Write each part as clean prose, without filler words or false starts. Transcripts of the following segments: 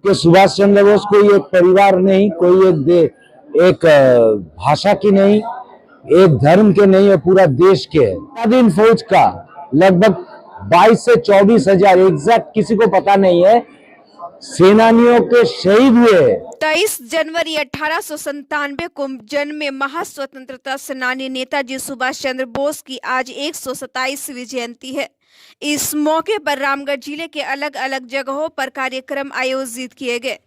कि सुभाष चंद्र बोस कोई एक परिवार नहीं, कोई एक भाषा की नहीं, एक धर्म के नहीं है, पूरा देश के है। आजाद फौज का लगभग 22 से 24 हजार, एग्जैक्ट किसी को पता नहीं है, सेनानियों के शहीद हुए। 23 जनवरी 1897 को जन्मे महास्वतंत्रता सेनानी नेताजी सुभाष चंद्र बोस की आज 127वीं जयंती है। इस मौके पर रामगढ़ जिले के अलग अलग जगहों पर कार्यक्रम आयोजित किए गए।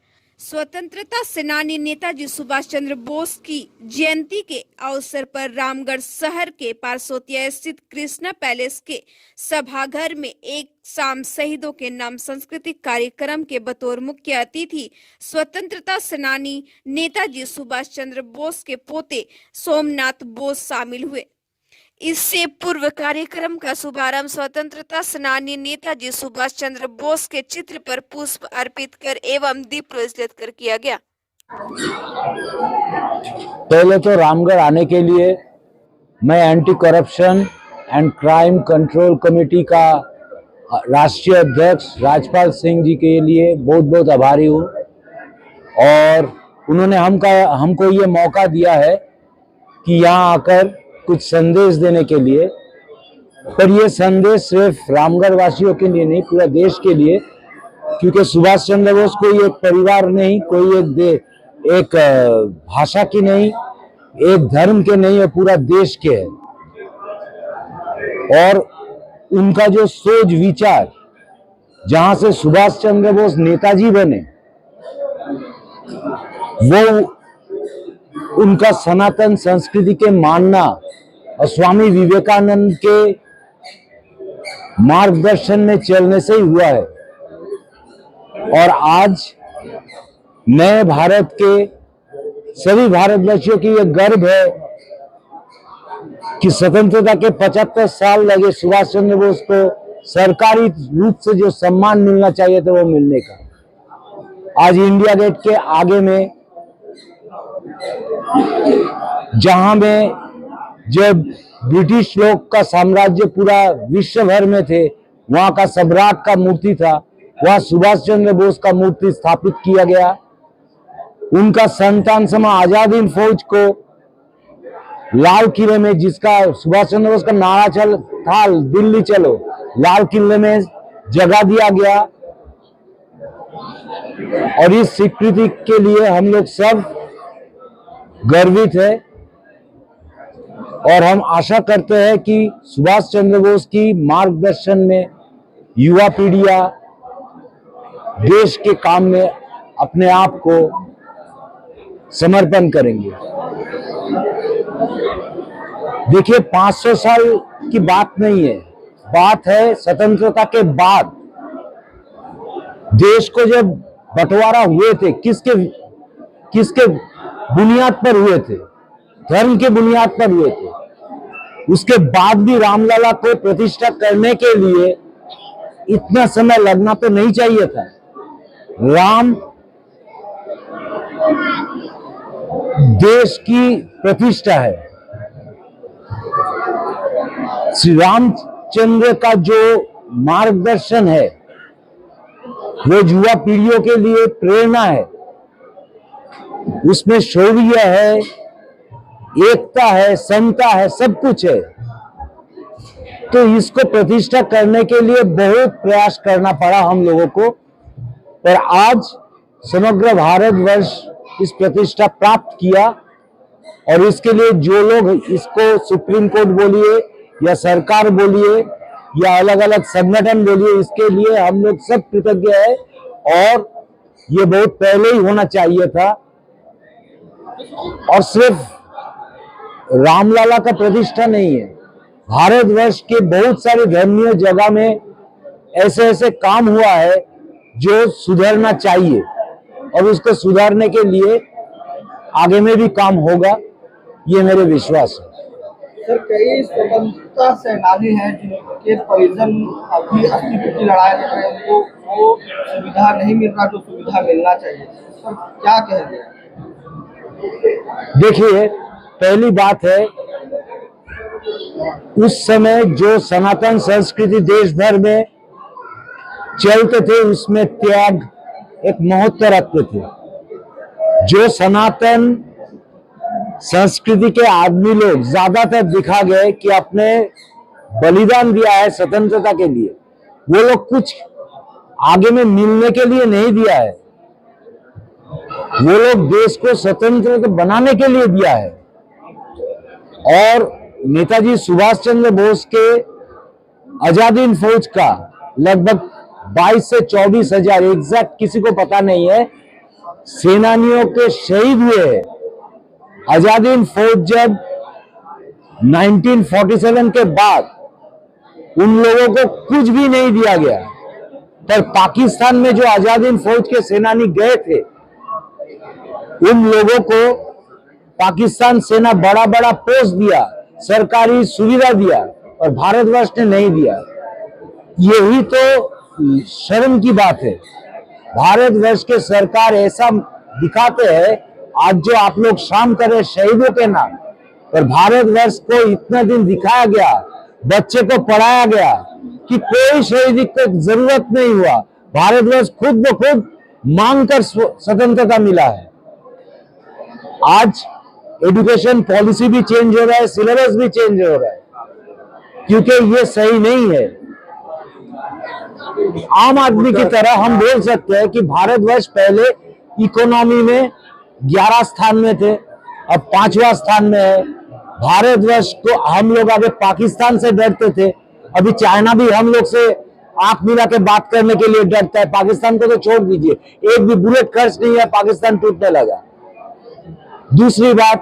स्वतंत्रता सेनानी नेताजी सुभाष चंद्र बोस की जयंती के अवसर पर रामगढ़ शहर के पारसोतिया स्थित कृष्णा पैलेस के सभाघर में एक शाम शहीदों के नाम सांस्कृतिक कार्यक्रम के बतौर मुख्य अतिथि स्वतंत्रता सेनानी नेताजी सुभाष चंद्र बोस के पोते सोमनाथ बोस शामिल हुए। इससे पूर्व कार्यक्रम का शुभारंभ स्वतंत्रता सेनानी नेताजी सुभाष चंद्र बोस के चित्र पर पुष्प अर्पित कर एवं दीप प्रज्वलित कर किया गया। पहले तो रामगढ़ आने के लिए मैं anti corruption and crime control committee का राष्ट्रीय अध्यक्ष राजपाल सिंह जी के लिए बहुत बहुत आभारी हूँ, और उन्होंने हमको ये मौका दिया है कि यहाँ आकर कुछ संदेश देने के लिए। पर ये संदेश सिर्फ रामगढ़ वासियों के लिए नहीं, पूरा देश के लिए, क्योंकि सुभाष चंद्र बोस कोई एक परिवार नहीं, कोई एक भाषा की नहीं, एक धर्म के नहीं है, पूरा देश के है। और उनका जो सोच विचार, जहां से सुभाष चंद्र बोस नेताजी बने, वो उनका सनातन संस्कृति के मानना और स्वामी विवेकानंद के मार्गदर्शन में चलने से ही हुआ है। और आज नए भारत के सभी भारतवासियों की यह गर्व है कि स्वतंत्रता के 75 साल लगे सुभाष चंद्र बोस को सरकारी रूप से जो सम्मान मिलना चाहिए था वो मिलने का। आज इंडिया गेट के आगे में, जहां में जब ब्रिटिश लोग का साम्राज्य पूरा विश्व भर में थे, वहां का सम्राट का मूर्ति था, वहां सुभाष चंद्र बोस का मूर्ति स्थापित किया गया। उनका संतान समा आजाद हिंद फौज को लाल किले में, जिसका सुभाष चंद्र बोस का नारा था दिल्ली चलो, लाल किले में जगह दिया गया। और इस स्वीकृति के लिए हम लोग सब गर्वित है, और हम आशा करते हैं कि सुभाष चंद्र बोस की मार्गदर्शन में युवा पीढ़ियां देश के काम में अपने आप को समर्पण करेंगे। देखिए, 500 साल की बात नहीं है, बात है स्वतंत्रता के बाद देश को जब बंटवारा हुए थे, किसके बुनियाद पर हुए थे? धर्म के बुनियाद पर हुए थे। उसके बाद भी रामलला को प्रतिष्ठा करने के लिए इतना समय लगना तो नहीं चाहिए था। राम देश की प्रतिष्ठा है। श्री रामचंद्र का जो मार्गदर्शन है वो युवा पीढ़ियों के लिए प्रेरणा है। उसमें शौर्य है, एकता है, समता है, सब कुछ है। तो इसको प्रतिष्ठा करने के लिए बहुत प्रयास करना पड़ा हम लोगों को, पर आज समग्र भारतवर्ष इस प्रतिष्ठा प्राप्त किया। और इसके लिए जो लोग इसको सुप्रीम कोर्ट बोलिए या सरकार बोलिए या अलग अलग संगठन बोलिए, इसके लिए हम लोग सब कृतज्ञ है। और ये बहुत पहले ही होना चाहिए था। और सिर्फ रामलला का प्रतिष्ठा नहीं है, भारतवर्ष के बहुत सारे धर्मीय जगह में ऐसे काम हुआ है जो सुधरना चाहिए, और उसको सुधारने के लिए आगे में भी काम होगा, ये मेरे विश्वास है। सर, कई स्वतंत्रता सेनानी हैं जिनके परिजन अभी अस्तित्व की लड़ाई लड़ रहे हैं, उनको वो सुविधा नहीं मिल रहा जो सुविधा मिलना चाहिए। सर, क्या कहेंगे? देखिए, पहली बात है, उस समय जो सनातन संस्कृति देश भर में चलते थे, उसमें त्याग, एक महत्व रखते थे। जो सनातन संस्कृति के आदमी लोग ज्यादातर दिखा गए कि अपने बलिदान दिया है स्वतंत्रता के लिए, वो लोग कुछ आगे में मिलने के लिए नहीं दिया है, वो लोग देश को स्वतंत्र बनाने के लिए दिया है। और नेताजी सुभाष चंद्र बोस के आजाद हिंद फौज का लगभग 22 से 24 हजार, एग्जैक्ट किसी को पता नहीं है, सेनानियों के शहीद हुए हैं। आजाद हिंद फौज जब 1947 के बाद उन लोगों को कुछ भी नहीं दिया गया, पर पाकिस्तान में जो आजाद हिंद फौज के सेनानी गए थे, उन लोगों को पाकिस्तान सेना बड़ा बड़ा पोस्ट दिया, सरकारी सुविधा दिया, और भारतवर्ष ने नहीं दिया। यही तो शर्म की बात है। भारतवर्ष के सरकार ऐसा दिखाते हैं, आज जो आप लोग शाम कर रहे शहीदों के नाम पर, भारतवर्ष को इतना दिन दिखाया गया, बच्चे को पढ़ाया गया कि कोई शहीदी को जरूरत नहीं हुआ, भारतवर्ष खुद ब खुद मांगकर स्वतंत्रता मिला है। आज एजुकेशन पॉलिसी भी चेंज हो रहा है, सिलेबस भी चेंज हो रहा है, क्योंकि ये सही नहीं है। आम आदमी की तरह हम बोल सकते हैं कि भारतवर्ष पहले इकोनॉमी में 11 स्थान में थे, अब 5वां स्थान में है। भारतवर्ष को हम लोग आगे पाकिस्तान से डरते थे, अभी चाइना भी हम लोग से आंख मिला के बात करने के लिए डरता है। पाकिस्तान को तो छोड़ दीजिए, एक भी बुलेट खर्च नहीं है, पाकिस्तान टूटने लगा। दूसरी बात,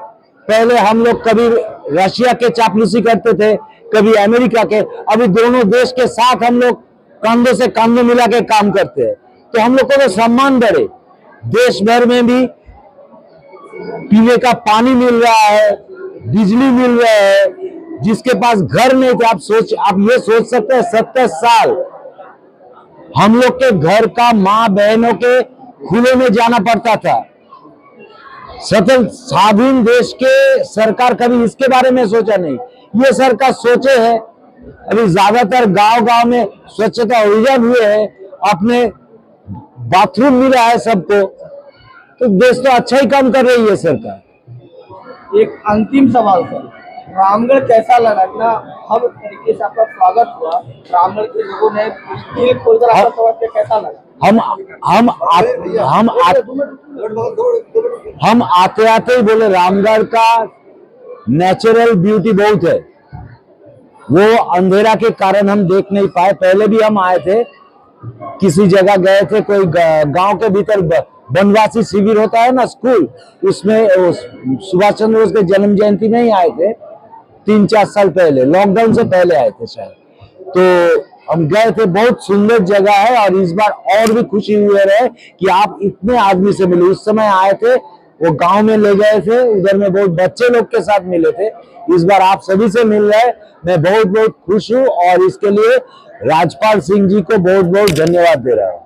पहले हम लोग कभी रशिया के चापलूसी करते थे, कभी अमेरिका के, अभी दोनों देश के साथ हम लोग कंधे से कंधे मिला के काम करते हैं, तो हम लोग को तो सम्मान बढ़े। देश भर में भी पीने का पानी मिल रहा है, बिजली मिल रहा है। जिसके पास घर नहीं थे, आप ये सोच सकते हैं 70 साल हम लोग के घर का माँ बहनों के खुले में जाना पड़ता था। स्वतंत्र स्वाधीन देश के सरकार कभी इसके बारे में सोचा नहीं, ये सरकार सोचे है। अभी ज्यादातर गांव में स्वच्छता अभियान हुए हैं, अपने बाथरूम मिला है सबको, तो देश तो अच्छा ही काम कर रही है सरकार। एक अंतिम सवाल सर, रामगढ़ कैसा लगा? इतना हर तरीके से आपका स्वागत हुआ, रामगढ़ के लोगों ने दिल खोलकर आपका स्वागत किया, कैसा लगा? हम आते आते ही बोले रामगढ़ का नेचुरल ब्यूटी बहुत है, वो अंधेरा के कारण हम देख नहीं पाए। पहले भी हम आए थे, किसी जगह गए थे, कोई गांव के भीतर वनवासी शिविर होता है ना स्कूल, उसमें सुभाष चंद्र बोस के जन्म जयंती में ही आए थे 3-4 साल पहले, लॉकडाउन से पहले आए थे शायद। तो हम गए थे, बहुत सुंदर जगह है, और इस बार और भी खुशी हुई है कि आप इतने आदमी से मिले। उस समय आए थे, वो गांव में ले गए थे, उधर में बहुत बच्चे लोग के साथ मिले थे। इस बार आप सभी से मिल रहे हैं, मैं बहुत बहुत खुश हूँ, और इसके लिए राजपाल सिंह जी को बहुत बहुत धन्यवाद दे रहा हूँ।